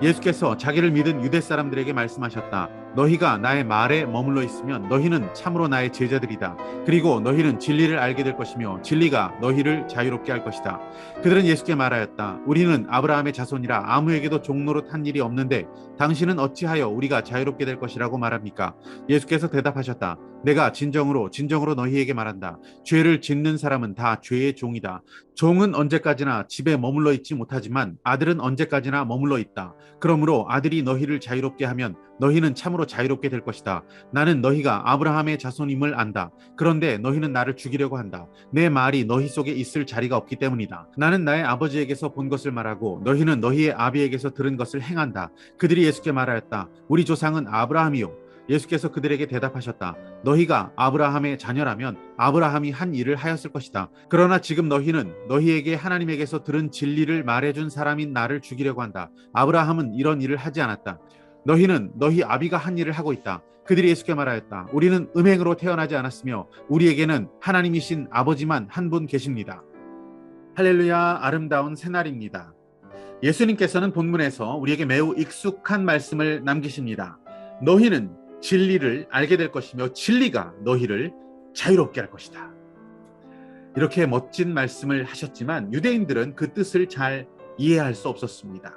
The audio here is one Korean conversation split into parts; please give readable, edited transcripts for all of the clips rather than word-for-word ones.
예수께서 자기를 믿은 유대 사람들에게 말씀하셨다. 너희가 나의 말에 머물러 있으면 너희는 참으로 나의 제자들이다. 그리고 너희는 진리를 알게 될 것이며 진리가 너희를 자유롭게 할 것이다. 그들은 예수께 말하였다. 우리는 아브라함의 자손이라 아무에게도 종노릇 한 일이 없는데 당신은 어찌하여 우리가 자유롭게 될 것이라고 말합니까? 예수께서 대답하셨다. 내가 진정으로 너희에게 말한다. 죄를 짓는 사람은 다 죄의 종이다. 종은 언제까지나 집에 머물러 있지 못하지만 아들은 언제까지나 머물러 있다. 그러므로 아들이 너희를 자유롭게 하면 너희는 참으로 자유롭게 될 것이다. 나는 너희가 아브라함의 자손임을 안다. 그런데 너희는 나를 죽이려고 한다. 내 말이 너희 속에 있을 자리가 없기 때문이다. 나는 나의 아버지에게서 본 것을 말하고 너희는 너희의 아비에게서 들은 것을 행한다. 그들이 예수께 말하였다. 우리 조상은 아브라함이요. 예수께서 그들에게 대답하셨다. 너희가 아브라함의 자녀라면 아브라함이 한 일을 하였을 것이다. 그러나 지금 너희는 너희에게 하나님에게서 들은 진리를 말해준 사람인 나를 죽이려고 한다. 아브라함은 이런 일을 하지 않았다. 너희는 너희 아비가 한 일을 하고 있다. 그들이 예수께 말하였다. 우리는 음행으로 태어나지 않았으며 우리에게는 하나님이신 아버지만 한 분 계십니다. 할렐루야, 아름다운 새날입니다. 예수님께서는 본문에서 우리에게 매우 익숙한 말씀을 남기십니다. 너희는 진리를 알게 될 것이며 진리가 너희를 자유롭게 할 것이다. 이렇게 멋진 말씀을 하셨지만 유대인들은 그 뜻을 잘 이해할 수 없었습니다.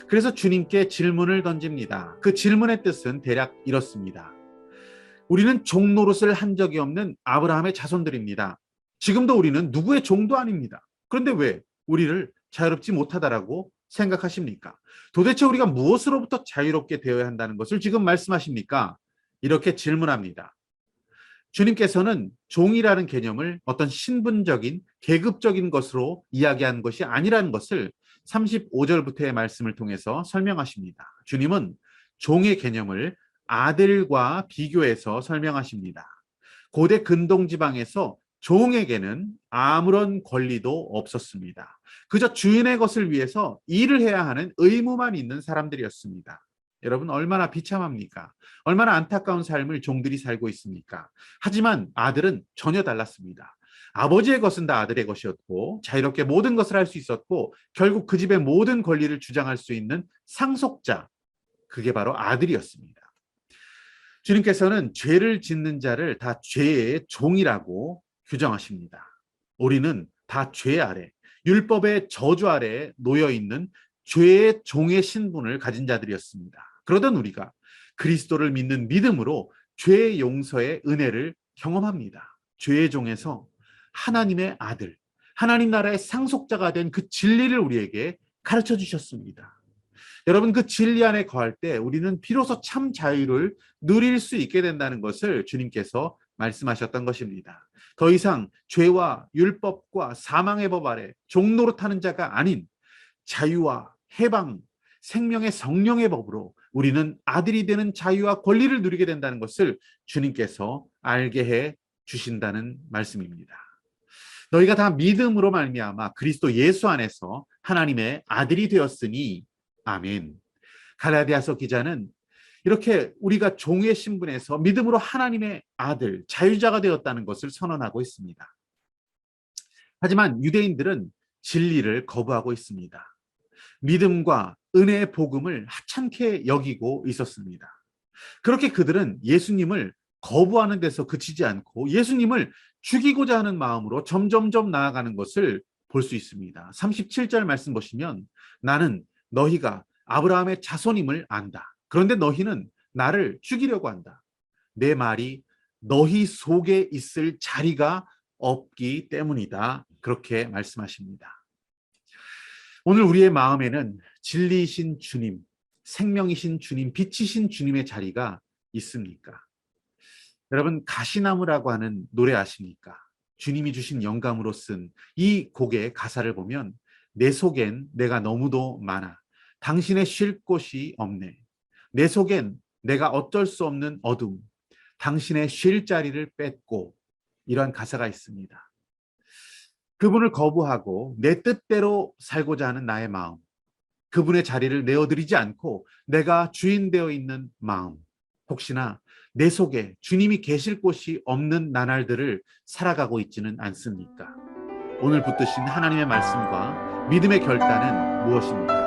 그래서 주님께 질문을 던집니다. 그 질문의 뜻은 대략 이렇습니다. 우리는 종 노릇을 한 적이 없는 아브라함의 자손들입니다. 지금도 우리는 누구의 종도 아닙니다. 그런데 왜 우리를 자유롭지 못하다라고 생각하십니까? 도대체 우리가 무엇으로부터 자유롭게 되어야 한다는 것을 지금 말씀하십니까? 이렇게 질문합니다. 주님께서는 종이라는 개념을 어떤 신분적인 계급적인 것으로 이야기한 것이 아니라는 것을 35절부터의 말씀을 통해서 설명하십니다. 주님은 종의 개념을 아들과 비교해서 설명하십니다. 고대 근동지방에서 종에게는 아무런 권리도 없었습니다. 그저 주인의 것을 위해서 일을 해야 하는 의무만 있는 사람들이었습니다. 여러분, 얼마나 비참합니까? 얼마나 안타까운 삶을 종들이 살고 있습니까? 하지만 아들은 전혀 달랐습니다. 아버지의 것은 다 아들의 것이었고 자유롭게 모든 것을 할 수 있었고 결국 그 집의 모든 권리를 주장할 수 있는 상속자, 그게 바로 아들이었습니다. 주님께서는 죄를 짓는 자를 다 죄의 종이라고 규정하십니다. 우리는 다 죄 아래, 율법의 저주 아래에 놓여 있는 죄의 종의 신분을 가진 자들이었습니다. 그러던 우리가 그리스도를 믿는 믿음으로 죄의 용서의 은혜를 경험합니다. 죄의 종에서 하나님의 아들, 하나님 나라의 상속자가 된 그 진리를 우리에게 가르쳐 주셨습니다. 여러분, 그 진리 안에 거할 때 우리는 비로소 참 자유를 누릴 수 있게 된다는 것을 주님께서 말씀하셨던 것입니다. 더 이상 죄와 율법과 사망의 법 아래 종노릇하는 자가 아닌 자유와 해방, 생명의 성령의 법으로 우리는 아들이 되는 자유와 권리를 누리게 된다는 것을 주님께서 알게 해 주신다는 말씀입니다. 너희가 다 믿음으로 말미암아 그리스도 예수 안에서 하나님의 아들이 되었으니 아멘. 갈라디아서 기자는 이렇게 우리가 종의 신분에서 믿음으로 하나님의 아들, 자유자가 되었다는 것을 선언하고 있습니다. 하지만 유대인들은 진리를 거부하고 있습니다. 믿음과 은혜의 복음을 하찮게 여기고 있었습니다. 그렇게 그들은 예수님을 거부하는 데서 그치지 않고 예수님을 죽이고자 하는 마음으로 점점점 나아가는 것을 볼 수 있습니다. 37절 말씀 보시면 나는 너희가 아브라함의 자손임을 안다. 그런데 너희는 나를 죽이려고 한다. 내 말이 너희 속에 있을 자리가 없기 때문이다. 그렇게 말씀하십니다. 오늘 우리의 마음에는 진리이신 주님, 생명이신 주님, 빛이신 주님의 자리가 있습니까? 여러분, 가시나무라고 하는 노래 아십니까? 주님이 주신 영감으로 쓴 이 곡의 가사를 보면 내 속엔 내가 너무도 많아. 당신의 쉴 곳이 없네. 내 속엔 내가 어쩔 수 없는 어둠. 당신의 쉴 자리를 뺏고, 이러한 가사가 있습니다. 그분을 거부하고 내 뜻대로 살고자 하는 나의 마음, 그분의 자리를 내어드리지 않고 내가 주인 되어 있는 마음, 혹시나 내 속에 주님이 계실 곳이 없는 나날들을 살아가고 있지는 않습니까? 오늘 붙드신 하나님의 말씀과 믿음의 결단은 무엇입니까?